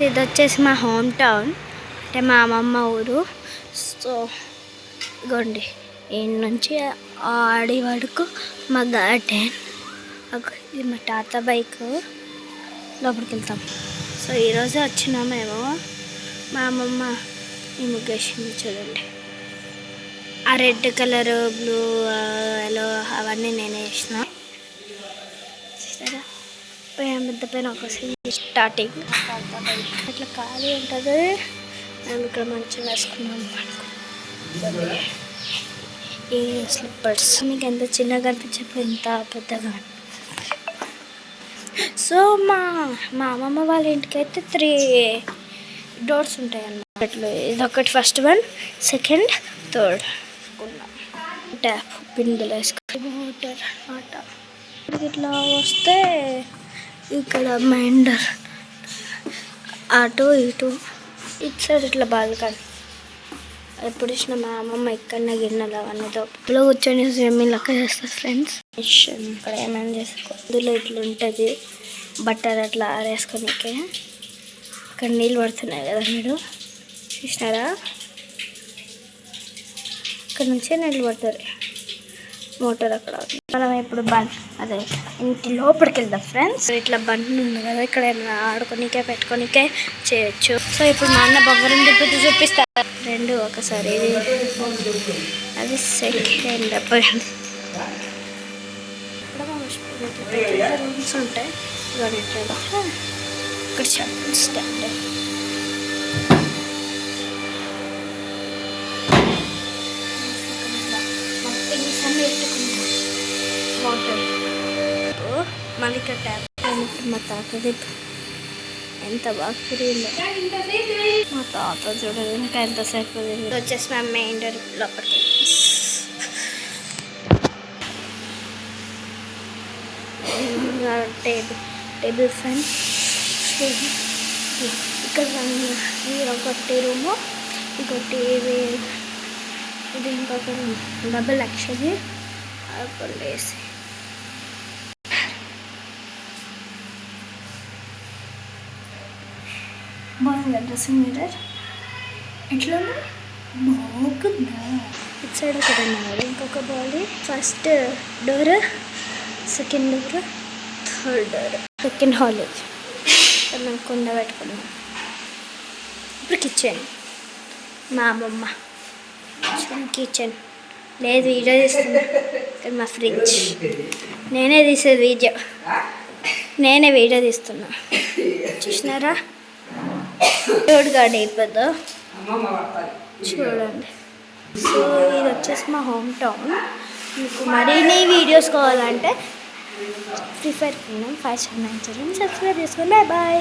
ఇది వచ్చేసి మా హోమ్ టౌన్, అంటే మా అమ్మమ్మ ఊరు. సో ఇగోండి ఈ నుంచి ఆడి వరకు మా గార్డెన్. ఇది మా తాత బైక్, లోపలికి వెళ్తాం. సో ఈరోజే వచ్చినాం మేము. మా అమ్మమ్మ ఈ ముగ్గేసింది చూడండి. ఆ రెడ్ కలర్, బ్లూ, ఎల్లో అవన్నీ నేనే వేసిన. సరే పెద్ద పైన ఒక స్టార్టింగ్ ఇట్లా ఖాళీ ఉంటుంది. మేము ఇక్కడ మంచిగా వేసుకున్నాం ఈ స్లిప్పర్స్. మీకు ఎంత చిన్నగా అనిపించప్పుడు ఎంత పెద్దగా. సో మా అమ్మమ్మ వాళ్ళ ఇంటికైతే 3 డోర్స్ ఉంటాయి అన్నమాట. ఇదొకటి first one, second, third. Tap బిందెలు వేసుకుంటే వాటర్ అన్నమాట. ఇట్లా వస్తే ఇక్కడ మైండర్, అటు ఇటు ఇటు సైడ్ ఇట్లా బాల్కనీ. ఎప్పుడు ఇచ్చిన మా అమ్మమ్మ ఇక్కడనే గిన్నెలు అవన్నీ తోపులో కూర్చొని స్విమ్మింగ్ లెక్క చేస్తారు ఫ్రెండ్స్. ఇక్కడ ఏమైనా చేసుకో. ఇందులో ఇట్లా ఉంటుంది బట్టలు అట్లా ఆరేసుకొనికే. ఇక్కడ నీళ్ళు పడుతున్నాయి కదా, మీరు చూసినారా? ఇక్కడ నుంచే నీళ్ళు పడతారు. మోటార్ అక్కడ. మనం ఇప్పుడు అదే ఇంటి లోపలికి వెళ్దాం ఫ్రెండ్స్. ఇట్లా బండి ఉంది కదా, ఇక్కడ ఏమైనా ఆడుకోనికే పెట్టుకోనికే చేయొచ్చు. సో ఇప్పుడు మా అన్న బొమ్మరం తిప్పి చూపిస్తారు. 2 ఒకసారి. అది సెకండ్. రూమ్స్ ఉంటాయి. ఇక్కడ షటిల్ స్టాండ్. వాటర్ మళ్ళీ ఇక్కడ ట్యాప్. మా తాతది ఎంత బాగా తిరిగిందో. మా తాత చూడదు ఇంకా ఎంతసేపు తిరిగింది. వచ్చేసి మా మెయిన్ డోర్ లోపలికి. Table fan. ఇక్కడ ఒకటి రూము, ఇంకోటి ఇది ఇంకొక రూమ్. Double actually. అక్కడ వేసి బాగుంది డ్రెస్సింగ్ మిర్రర్. ఎట్లా బాగుందా? ఇటు సైడ్ ఒకటి ఉన్నారు, ఇంకొక body. First door, second door, third door. Second hall. మనం కుండ పెట్టుకున్నాం. ఇప్పుడు కిచెన్. మా అమ్మమ్మ కిచెన్ లేదు, వీడియో తీస్తున్నా. ఇక్కడ మా ఫ్రిడ్జ్. నేనే తీసేది వీడియో, నేనే వీడియో తీస్తున్నా. చూసినారా? రోడ్ గార్డ్ అయిపోద్దు చూడండి. సో ఇది వచ్చేసి మా హోమ్ టౌన్. మీకు మరిన్ని వీడియోస్ కావాలంటే Free Fire Kingdom 579 సబ్స్క్రైబ్ చేసుకోండి. Bye bye.